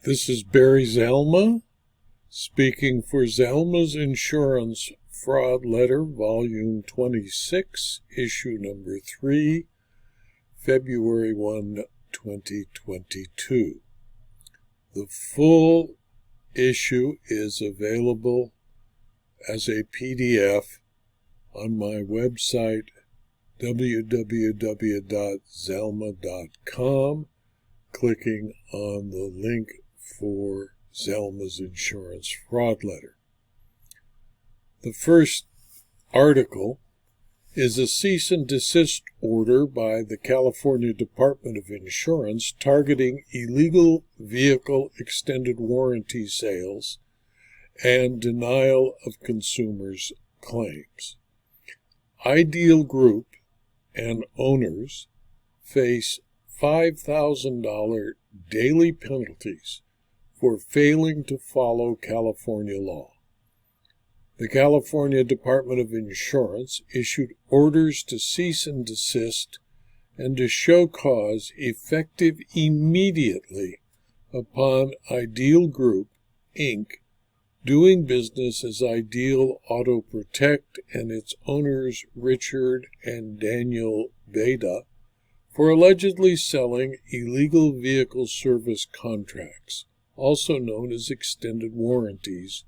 This is Barry Zalma, speaking for Zalma's Insurance Fraud Letter, Volume 26, Issue Number 3, February 1, 2022. The full issue is available as a PDF on my website, www.zalma.com, clicking on the link for Zalma's Insurance Fraud Letter. The first article is a cease and desist order by the California Department of Insurance targeting illegal vehicle extended warranty sales and denial of consumers' claims. Ideal Group and owners face $5,000 daily penalties for failing to follow California law. The California Department of Insurance issued orders to cease and desist and to show cause effective immediately upon Ideal Group, Inc., doing business as Ideal Auto Protect and its owners Richard and Daniel Beda for allegedly selling illegal vehicle service contracts, also known as extended warranties,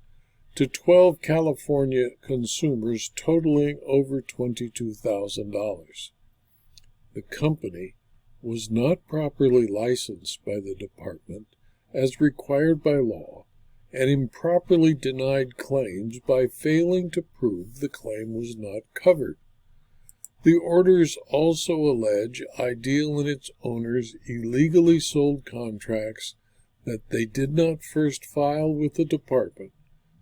to 12 California consumers totaling over $22,000. The company was not properly licensed by the department as required by law and improperly denied claims by failing to prove the claim was not covered. The orders also allege Ideal and its owners illegally sold contracts that they did not first file with the department,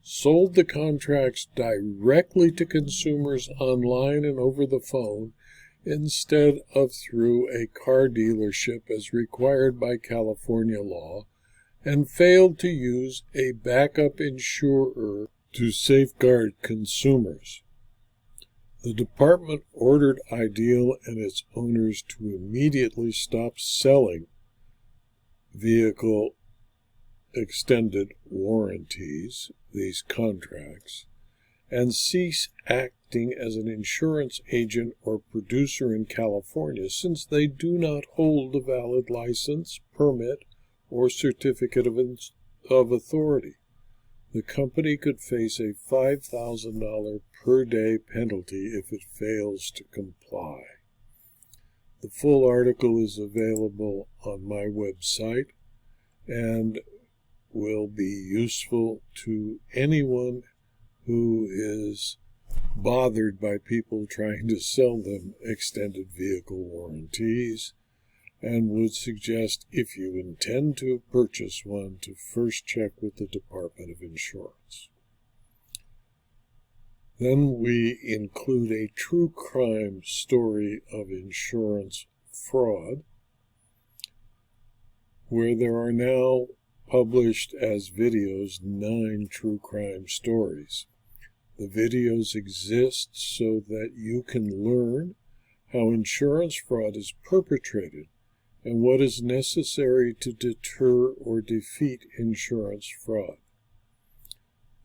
sold the contracts directly to consumers online and over the phone instead of through a car dealership as required by California law, and failed to use a backup insurer to safeguard consumers. The department ordered Ideal and its owners to immediately stop selling vehicle extended warranties, these contracts, and cease acting as an insurance agent or producer in California since they do not hold a valid license, permit, or certificate of authority. The company could face a $5,000 per day penalty if it fails to comply. The full article is available on my website and will be useful to anyone who is bothered by people trying to sell them extended vehicle warranties, and would suggest, if you intend to purchase one, to first check with the Department of Insurance. Then we include a true crime story of insurance fraud, where there are now published as videos 9 true crime stories. The videos exist so that you can learn how insurance fraud is perpetrated and what is necessary to deter or defeat insurance fraud.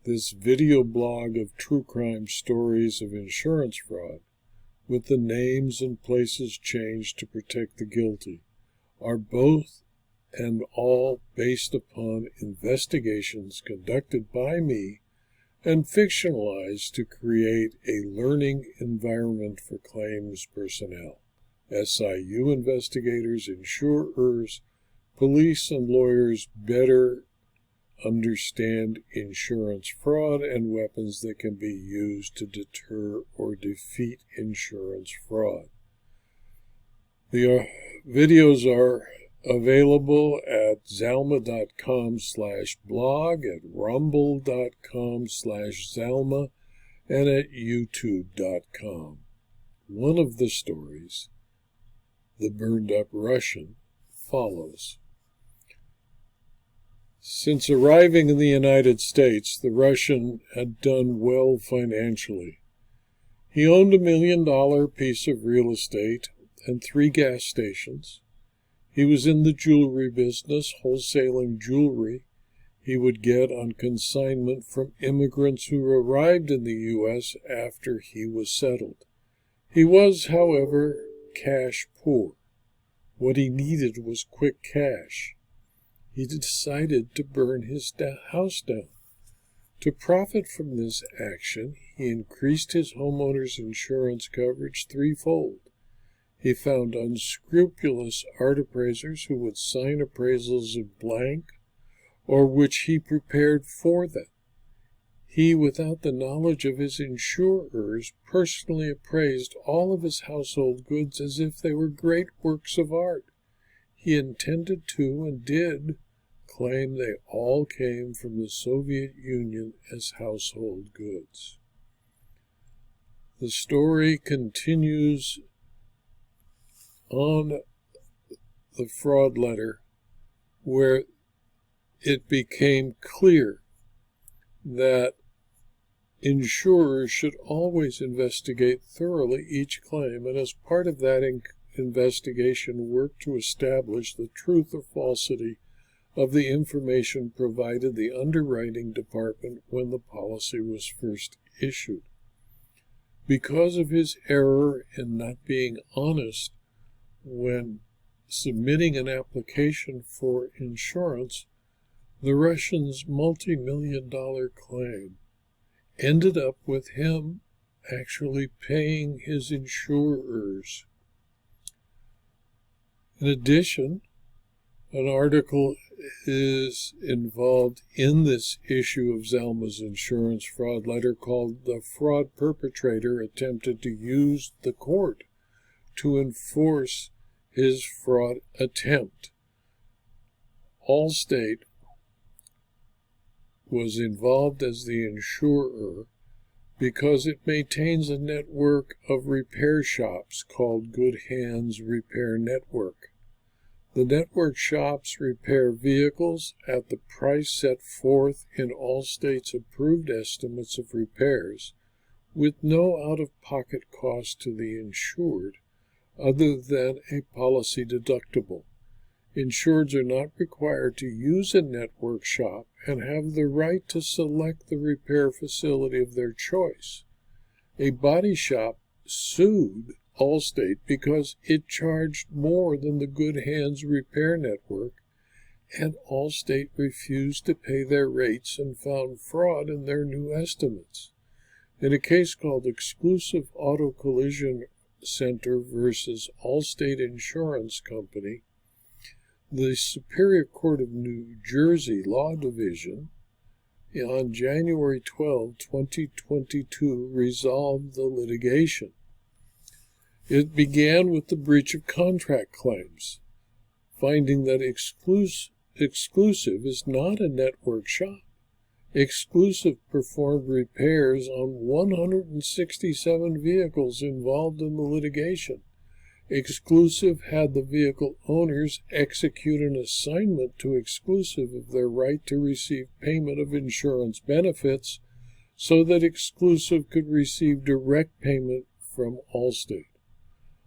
This video blog of true crime stories of insurance fraud, with the names and places changed to protect the guilty, are both and all based upon investigations conducted by me and fictionalized to create a learning environment for claims personnel, SIU investigators, insurers, police, and lawyers better understand insurance fraud and weapons that can be used to deter or defeat insurance fraud. The videos are available at zalma.com/blog, at rumble.com/Zalma, and at youtube.com. One of the stories, The Burned Up Russian, follows. Since arriving in the United States, the Russian had done well financially. He owned $1 million piece of real estate and 3 gas stations. He was in the jewelry business, wholesaling jewelry he would get on consignment from immigrants who arrived in the U.S. after he was settled. He was, however, cash poor. What he needed was quick cash. He decided to burn his house down. To profit from this action, he increased his homeowner's insurance coverage threefold. He found unscrupulous art appraisers who would sign appraisals in blank, or which he prepared for them. He, without the knowledge of his insurers, personally appraised all of his household goods as if they were great works of art. He intended to, and did, claim they all came from the Soviet Union as household goods. The story continues on the fraud letter, where it became clear that insurers should always investigate thoroughly each claim, and as part of that investigation work to establish the truth or falsity of the information provided the underwriting department when the policy was first issued. Because of his error in not being honest when submitting an application for insurance, the Russian's multi-million-dollar claim ended up with him actually paying his insurers. In addition, an article is involved in this issue of Zalma's insurance fraud letter called "The Fraud Perpetrator Attempted to Use the Court to Enforce His Fraud Attempt." Allstate was involved as the insurer because it maintains a network of repair shops called Good Hands Repair Network. The network shops repair vehicles at the price set forth in Allstate's approved estimates of repairs, with no out-of-pocket cost to the insured other than a policy deductible. Insureds are not required to use a network shop and have the right to select the repair facility of their choice. A body shop sued Allstate because it charged more than the Good Hands Repair Network, and Allstate refused to pay their rates and found fraud in their new estimates. In a case called Exclusive Auto Collision Center versus Allstate Insurance Company, the Superior Court of New Jersey Law Division on January 12, 2022, resolved the litigation. It began with the breach of contract claims, finding that Exclusive is not a network shop. Exclusive performed repairs on 167 vehicles involved in the litigation. Exclusive had the vehicle owners execute an assignment to Exclusive of their right to receive payment of insurance benefits so that Exclusive could receive direct payment from Allstate.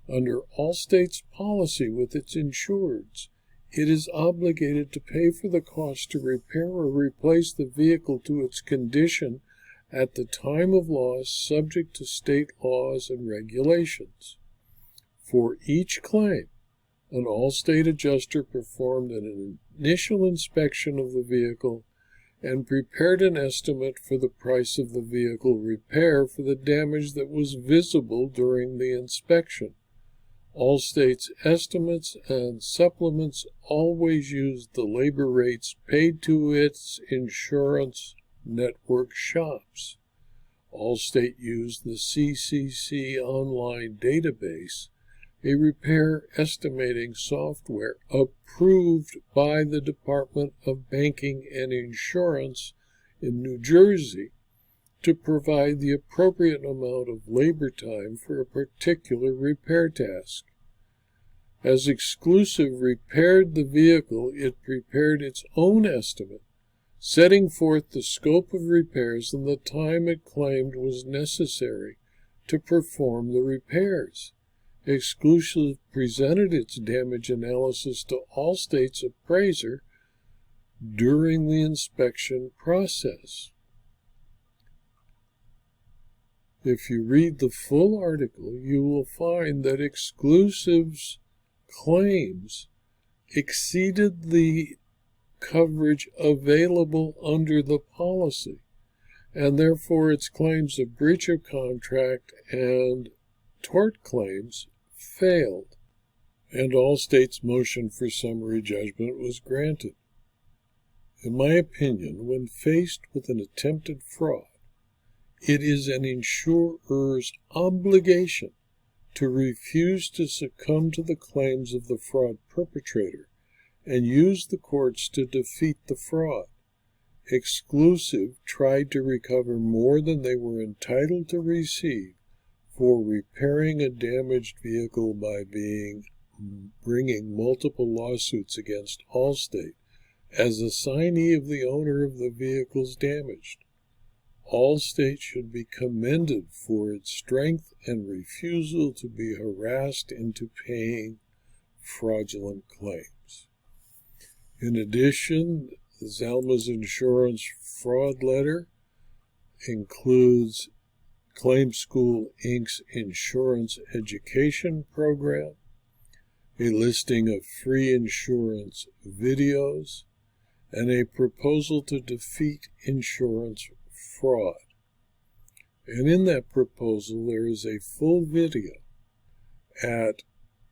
Under Allstate's policy with its insureds, it is obligated to pay for the cost to repair or replace the vehicle to its condition at the time of loss, subject to state laws and regulations. For each claim, an Allstate adjuster performed an initial inspection of the vehicle and prepared an estimate for the price of the vehicle repair for the damage that was visible during the inspection. Allstate's estimates and supplements always used the labor rates paid to its insurance network shops. Allstate used the CCC online database, a repair estimating software approved by the Department of Banking and Insurance in New Jersey, to provide the appropriate amount of labor time for a particular repair task. As Exclusive repaired the vehicle, it prepared its own estimate, setting forth the scope of repairs and the time it claimed was necessary to perform the repairs. Exclusive presented its damage analysis to Allstate's appraiser during the inspection process. If you read the full article, you will find that Exclusive's claims exceeded the coverage available under the policy, and therefore its claims of breach of contract and tort claims failed, and Allstate's motion for summary judgment was granted. In my opinion, when faced with an attempted fraud, it is an insurer's obligation to refuse to succumb to the claims of the fraud perpetrator and use the courts to defeat the fraud. Exclusive tried to recover more than they were entitled to receive for repairing a damaged vehicle by bringing multiple lawsuits against Allstate as assignee of the owner of the vehicles damaged. Allstate should be commended for its strength and refusal to be harassed into paying fraudulent claims. In addition, Zalma's insurance fraud letter includes Claim School Inc.'s insurance education program, a listing of free insurance videos, and a proposal to defeat insurance fraud. And in that proposal, there is a full video at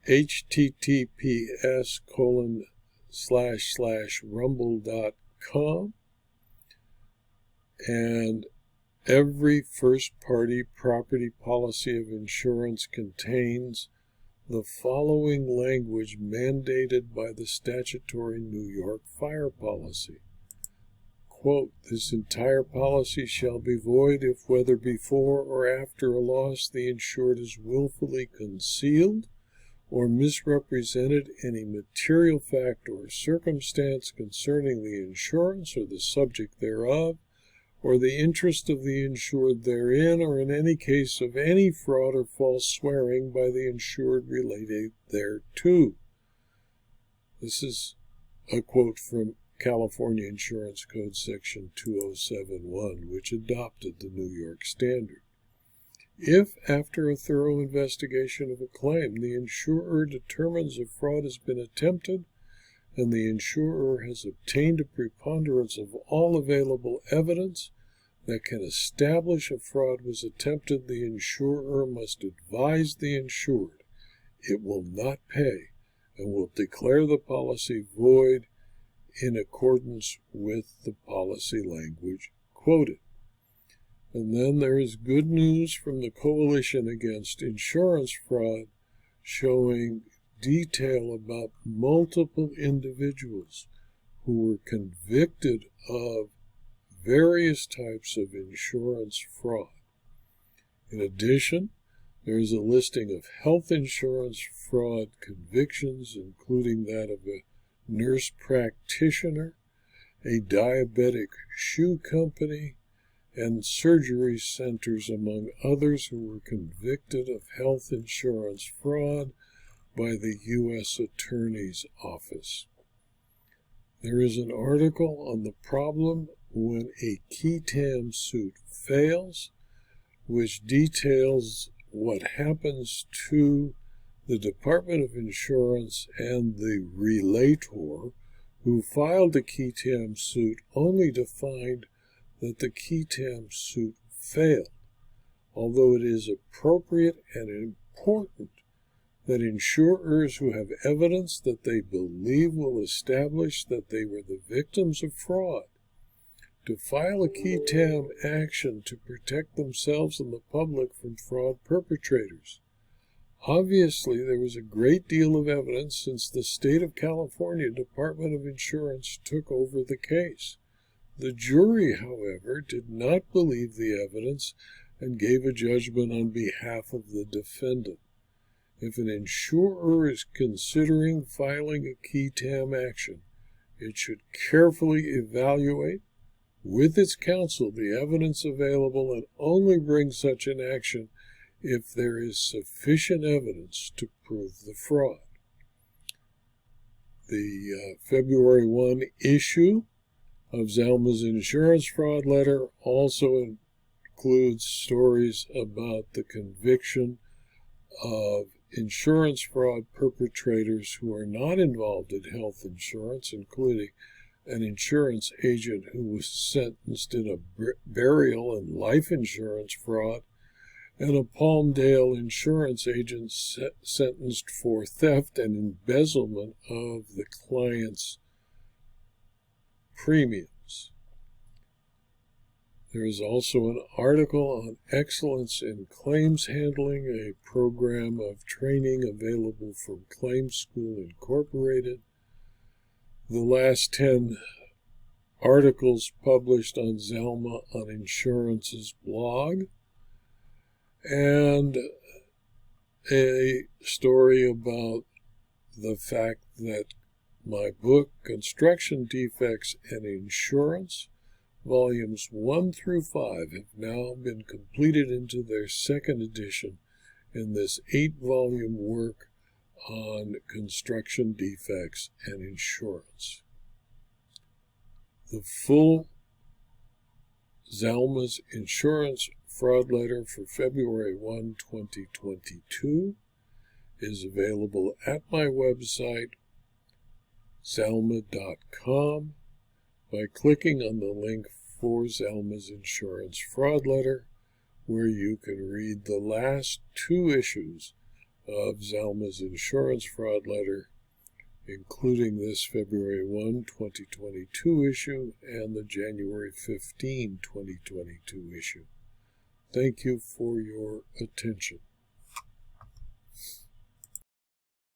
https://rumble.com, and every first-party property policy of insurance contains the following language mandated by the statutory New York fire policy. Quote, "This entire policy shall be void if, whether before or after a loss, the insured has willfully concealed or misrepresented any material fact or circumstance concerning the insurance or the subject thereof, or the interest of the insured therein, or in any case of any fraud or false swearing by the insured related thereto." This is a quote from California Insurance Code Section 2071, which adopted the New York standard. If, after a thorough investigation of a claim, the insurer determines a fraud has been attempted, and the insurer has obtained a preponderance of all available evidence that can establish a fraud was attempted, the insurer must advise the insured it will not pay and will declare the policy void in accordance with the policy language quoted. And then there is good news from the Coalition Against Insurance Fraud, showing detail about multiple individuals who were convicted of various types of insurance fraud. In addition, there is a listing of health insurance fraud convictions, including that of a nurse practitioner, a diabetic shoe company, and surgery centers, among others, who were convicted of health insurance fraud by the U.S. Attorney's Office. There is an article on the problem when a qui tam suit fails, which details what happens to the Department of Insurance and the relator who filed a qui tam suit only to find that the qui tam suit failed, although it is appropriate and important that insurers who have evidence that they believe will establish that they were the victims of fraud to file a qui tam action to protect themselves and the public from fraud perpetrators. Obviously, there was a great deal of evidence since the State of California Department of Insurance took over the case. The jury, however, did not believe the evidence and gave a judgment on behalf of the defendant. If an insurer is considering filing a qui tam action, it should carefully evaluate with its counsel the evidence available and only bring such an action if there is sufficient evidence to prove the fraud. The February 1 issue of Zalma's insurance fraud letter also includes stories about the conviction of insurance fraud perpetrators who are not involved in health insurance, including an insurance agent who was sentenced in a burial and life insurance fraud, and a Palmdale insurance agent sentenced for theft and embezzlement of the client's premiums. There is also an article on excellence in claims handling, a program of training available from Claims School Incorporated. The last 10 articles published on Zalma on Insurance's blog, and a story about the fact that my book, Construction Defects and Insurance, Volumes 1 through 5, have now been completed into their second edition in this 8-volume work on construction defects and insurance. The full Zalma's insurance fraud letter for February 1, 2022 is available at my website, zalma.com, by clicking on the link for Zalma's insurance fraud letter, where you can read the last 2 issues of Zalma's insurance fraud letter, including this February 1, 2022 issue and the January 15, 2022 issue. Thank you for your attention.